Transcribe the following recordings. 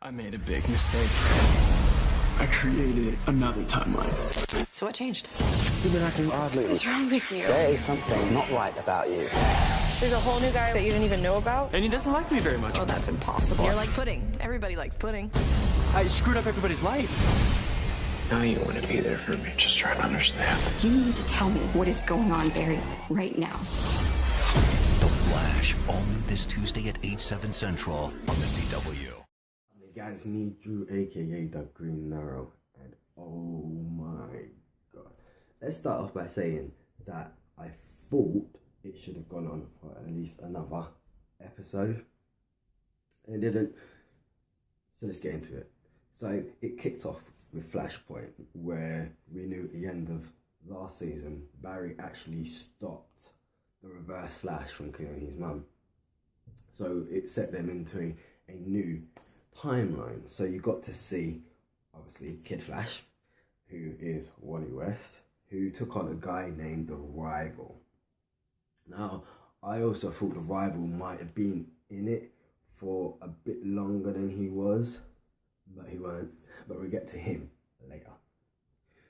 I made a big mistake. I created another timeline. So what changed? You've been acting oddly. What's wrong with you? There is something not right about you. There's a whole new guy that you didn't even know about? And he doesn't like me very much. Oh, that's impossible. You're like pudding. Everybody likes pudding. I screwed up everybody's life. Now you want to be there for me. Just trying to understand. You need to tell me what is going on, Barry, right now. The Flash, all new this Tuesday at 8/7 Central on the CW. Hey guys, me Drew, aka the Green Arrow, and oh my god. Let's start off by saying that I thought it should have gone on for at least another episode. And it didn't. So let's get into it. So it kicked off with Flashpoint, where we knew at the end of last season, Barry actually stopped the Reverse Flash from killing his mum. So it set them into a new timeline. So you got to see, obviously, Kid Flash, who is Wally West, who took on a guy named the Rival. Now, I also thought the Rival might have been in it for a bit longer than he was, but he weren't. But we'll get to him later.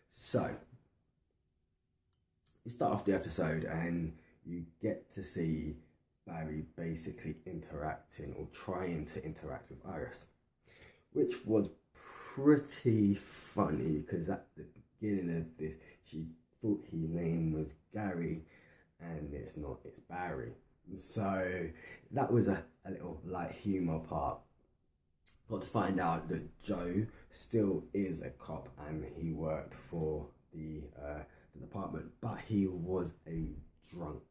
So, you start off the episode and you get to see Barry basically interacting or trying to interact with Iris, which was pretty funny because at the beginning of this, she thought his name was Gary and it's not, it's Barry. So that was a little light humour part. Got to find out that Joe still is a cop and he worked for the department, but he was a drunk.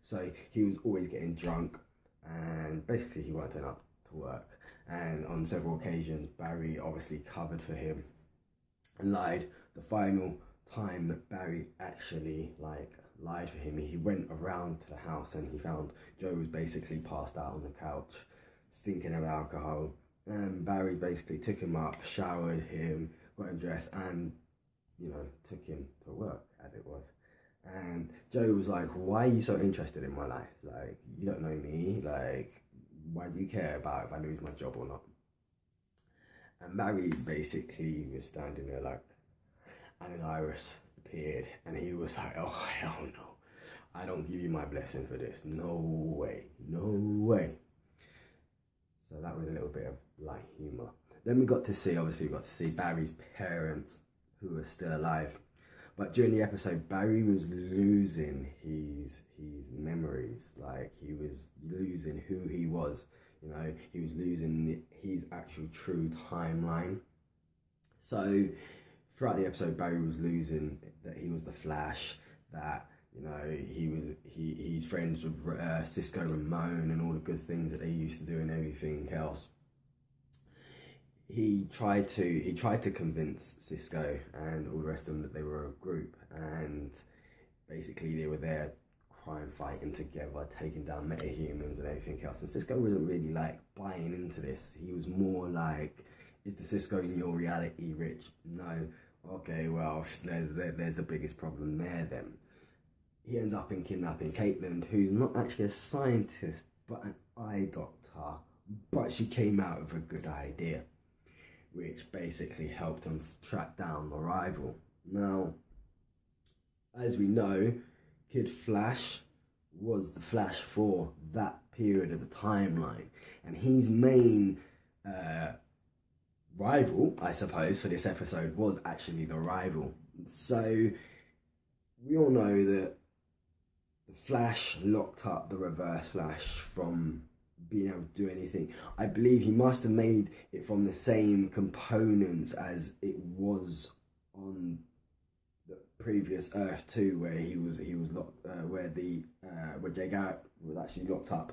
So he was always getting drunk and basically he won't turn up to work. And on several occasions, Barry obviously covered for him and lied. The final time that Barry actually lied for him, he went around to the house and he found Joe was basically passed out on the couch, stinking of alcohol. And Barry basically took him up, showered him, got him dressed, and took him to work as it was. And Joe was like, "Why are you so interested in my life? Like, you don't know me. Like, why do you care about if I lose my job or not?" And Barry basically was standing there like, and then Iris appeared, and he was like, "Oh, hell no. I don't give you my blessing for this. No way. No way." So that was a little bit of light humour. Then we got to see Barry's parents, who were still alive. But during the episode, Barry was losing his memories. Like, he was losing who he was. He was losing his actual true timeline. So throughout the episode, Barry was losing that he was the Flash, that he's friends with Cisco Ramon and all the good things that they used to do and everything else. He tried to convince Cisco and all the rest of them that they were a group, and basically they were there crime fighting together, taking down metahumans and everything else. And Cisco wasn't really buying into this. He was more like, "Is the Cisco in your reality, Rich? No. Okay, well, there's the biggest problem there then." He ends up in kidnapping Caitlin, who's not actually a scientist, but an eye doctor. But she came out with a good idea, which basically helped him track down the Rival. Now, as we know, Kid Flash was the Flash for that period of the timeline. And his main rival, I suppose, for this episode was actually the Rival. So, we all know that the Flash locked up the Reverse Flash from being able to do anything. I believe he must have made it from the same components as it was on the previous Earth 2, where he was locked, where Jay Garrick was actually locked up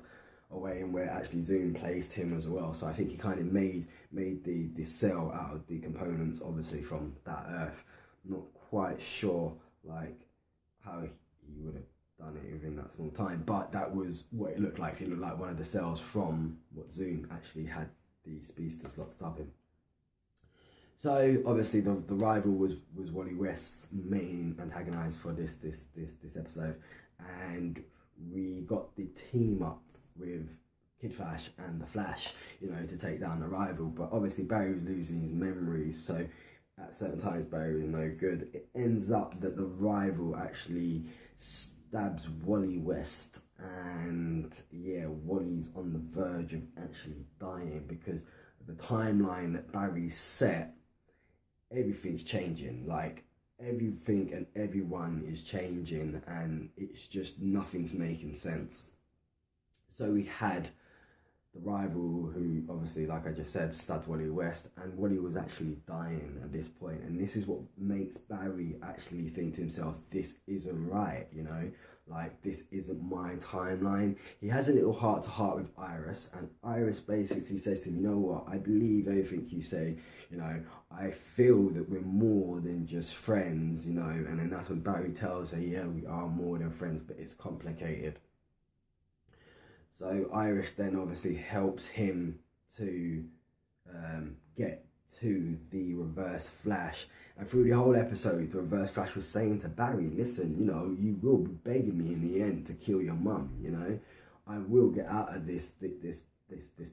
away, and where actually Zoom placed him as well. So I think he kind of made the cell out of the components, obviously from that Earth. Not quite sure how he would have done it within that small time, but that was what it looked like. It looked like one of the cells from what Zoom actually had the speedsters locked up in. So obviously the Rival was Wally West's main antagonist for this episode, and we got the team up with Kid Flash and the Flash, you know, to take down the rival. But obviously Barry was losing his memories, so at certain times Barry was no good. It ends up that the rival actually stabs Wally West, and yeah, Wally's on the verge of actually dying because the timeline that Barry set, everything's changing. Like, everything and everyone is changing, and it's just nothing's making sense. So we had the rival who, obviously, like I just said, stabbed Wally West, and Wally was actually dying at this point. And this is what makes Barry actually think to himself, this isn't right, you know? Like, this isn't my timeline. He has a little heart-to-heart with Iris, and Iris basically says to him, you know what, I believe everything you say, you know, I feel that we're more than just friends, you know, and then that's when Barry tells her, yeah, we are more than friends, but it's complicated. So Iris then obviously helps him to get to the Reverse Flash. And through the whole episode, the Reverse Flash was saying to Barry, listen, you know, you will be begging me in the end to kill your mum, you know. I will get out of this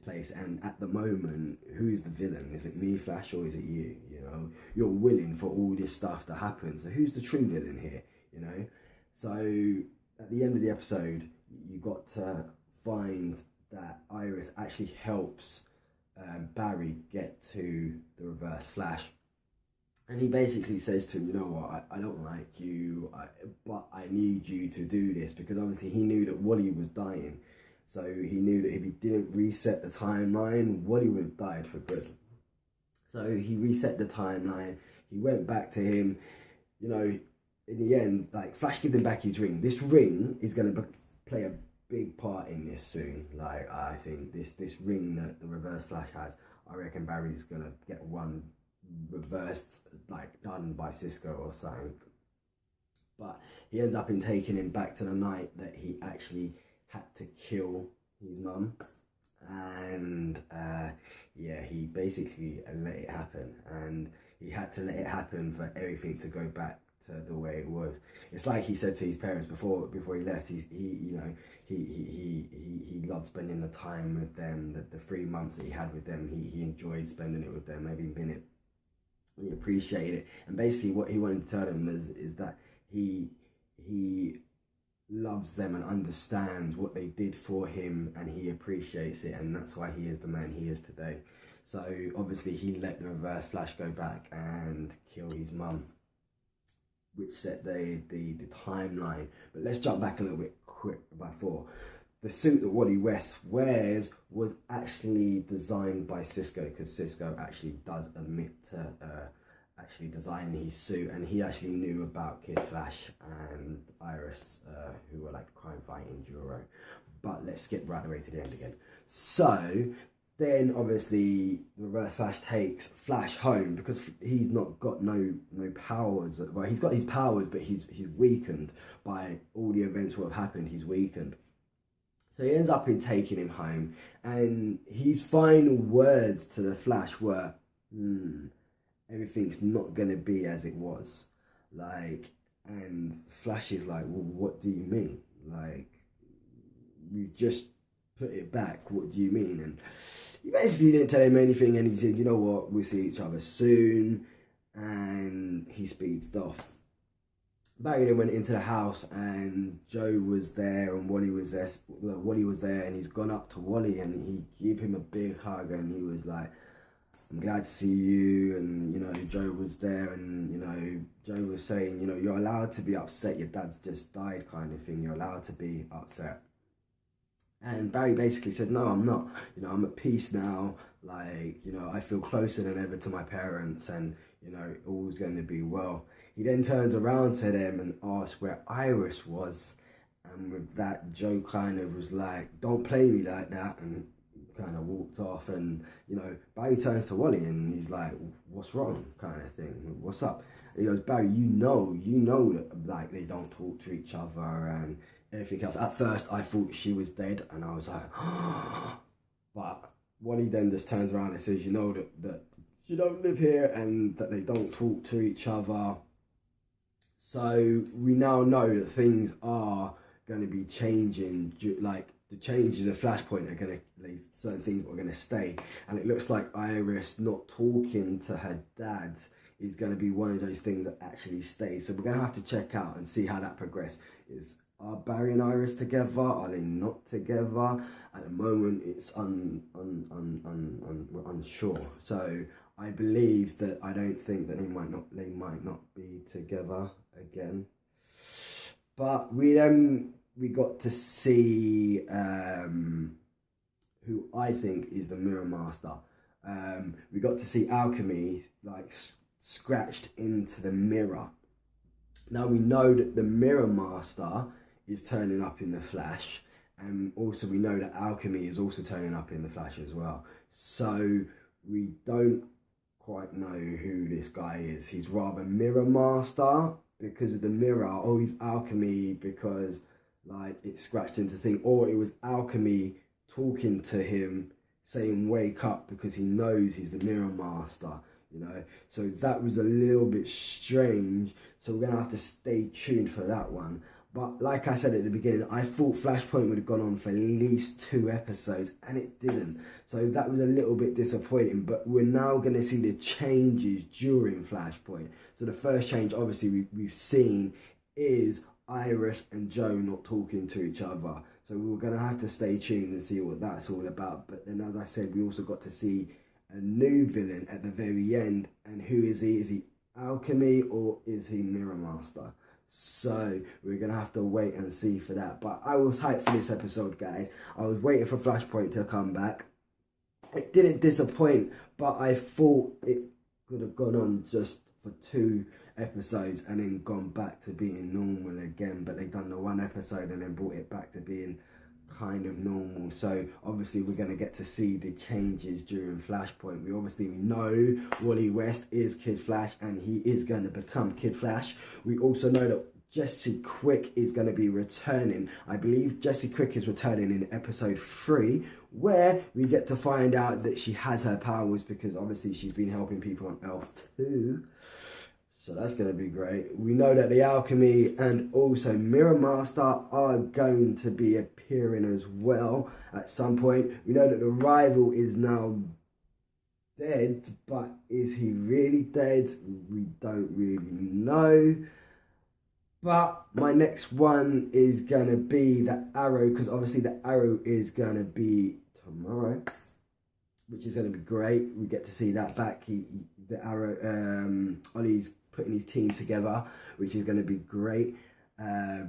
place. And at the moment, who's the villain? Is it me, Flash, or is it you? You know, you're willing for all this stuff to happen. So who's the true villain here, you know? So at the end of the episode, you got to find that Iris actually helps Barry get to the Reverse Flash, and he basically says to him, you know what, I don't like you, but I need you to do this, because obviously he knew that Wally was dying, so he knew that if he didn't reset the timeline, Wally would have died for good. So he reset the timeline, he went back to him, you know, in the end, like, Flash gave him back his ring. This ring is going to play a big part in this soon. Like, I think this ring that the Reverse Flash has, I reckon Barry's gonna get one reversed, like done by Cisco or something. But he ends up in taking him back to the night that he actually had to kill his mum, and yeah, he basically let it happen, and he had to let it happen for everything to go back to the way it was. It's like he said to his parents before he left. He loved spending the time with them. The 3 months that he had with them, he enjoyed spending it with them every minute. He appreciated it, and basically what he wanted to tell them is that he loves them and understands what they did for him, and he appreciates it, and that's why he is the man he is today. So obviously he let the Reverse Flash go back and kill his mum, which set the timeline. But let's jump back a little bit quick before. The suit that Wally West wears was actually designed by Cisco, because Cisco actually does admit to actually designing his suit, and he actually knew about Kid Flash and Iris, who were like crime fighting duo. But let's skip right away to the end again. So then obviously the Reverse Flash takes Flash home, because he's not got no powers. Well, he's got his powers, but he's weakened by all the events that have happened. He's weakened. So he ends up in taking him home, and his final words to the Flash were, everything's not going to be as it was. Like, and Flash is like, well, what do you mean? Like, you just put it back, what do you mean? And he basically didn't tell him anything, and he said, you know what, we'll see each other soon, and he speeds off. Barry then went into the house, and Joe was there, and Wally was there. Wally was there, and he's gone up to Wally, and he gave him a big hug, and he was like, I'm glad to see you. And, you know, Joe was there, and, you know, Joe was saying, you know, you're allowed to be upset, your dad's just died, kind of thing, you're allowed to be upset. And Barry basically said, no, I'm not, you know, I'm at peace now, like, you know, I feel closer than ever to my parents, and, you know, all's going to be well. He then turns around to them and asks where Iris was, and with that, Joe kind of was like, don't play me like that, and kind of walked off. And, you know, Barry turns to Wally, and he's like, what's wrong, kind of thing, what's up? And he goes, Barry, you know that, like, they don't talk to each other and everything else. At first, I thought she was dead, and I was like, but Wally then just turns around and says, you know that she don't live here, and that they don't talk to each other. So we now know that things are going to be changing, like, the changes of Flashpoint are going to, certain things are going to stay. And it looks like Iris not talking to her dad is going to be one of those things that actually stays. So we're going to have to check out and see how that progresses. Are Barry and Iris together? Are they not together? At the moment, it's we're unsure. So I believe that I don't think that they might not be together again. But we got to see who I think is the Mirror Master. We got to see Alchemy like scratched into the mirror. Now we know that the Mirror Master is turning up in the Flash, and also we know that Alchemy is also turning up in the Flash as well. So we don't quite know who this guy is. He's rather Mirror Master because of the mirror, or he's Alchemy because like it scratched into thing, or it was Alchemy talking to him saying wake up because he knows he's the Mirror Master, you know. So that was a little bit strange, so we're gonna have to stay tuned for that one. But like I said at the beginning, I thought Flashpoint would have gone on for at least 2 episodes, and it didn't. So that was a little bit disappointing, but we're now going to see the changes during Flashpoint. So the first change, obviously, we've seen is Iris and Joe not talking to each other. So we're going to have to stay tuned and see what that's all about. But then, as I said, we also got to see a new villain at the very end. And who is he? Is he Alchemy or is he Mirror Master? So we're going to have to wait and see for that. But I was hyped for this episode, guys. I was waiting for Flashpoint to come back. It didn't disappoint, but I thought it could have gone on just for 2 episodes and then gone back to being normal again. But they done the 1 episode and then brought it back to being kind of normal. So obviously we're going to get to see the changes during Flashpoint. We know Wally West is Kid Flash and he is going to become Kid Flash. We also know that Jesse Quick is going to be returning. I believe Jesse Quick is returning in episode 3, where we get to find out that she has her powers because obviously she's been helping people on Earth too. So that's going to be great. We know that the Alchemy and also Mirror Master are going to be appearing as well at some point. We know that the rival is now dead, but is he really dead? We don't really know. But my next one is going to be the Arrow, because obviously the Arrow is going to be tomorrow, which is going to be great. We get to see that back. The Arrow, Ollie's putting his team together, which is going to be great.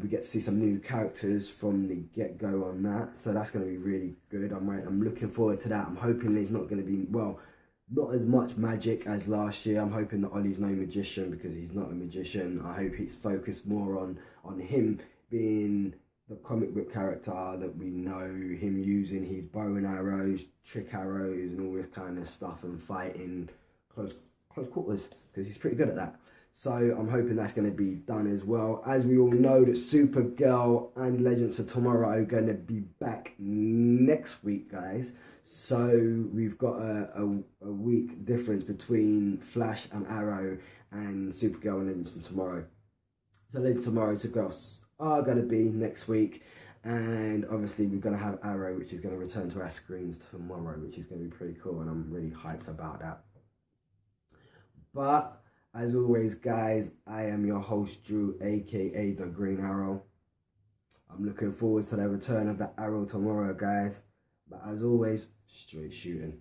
We get to see some new characters from the get-go on that, so that's going to be really good. I'm looking forward to that. I'm hoping there's not going to be, well, not as much magic as last year. I'm hoping that Ollie's no magician because he's not a magician. I hope he's focused more on him being the comic book character that we know, him using his bow and arrows, trick arrows and all this kind of stuff and fighting close quarters because he's pretty good at that. So I'm hoping that's going to be done as well. As we all know that Supergirl and Legends of Tomorrow are going to be back next week, guys. So we've got a week difference between Flash and Arrow and Supergirl and Legends of Tomorrow. So Legends of Tomorrow, Supergirl are going to be next week. And obviously we're going to have Arrow, which is going to return to our screens tomorrow, which is going to be pretty cool. And I'm really hyped about that. But as always, guys, I am your host, Drew, aka The Green Arrow. I'm looking forward to the return of the Arrow tomorrow, guys. But as always, straight shooting.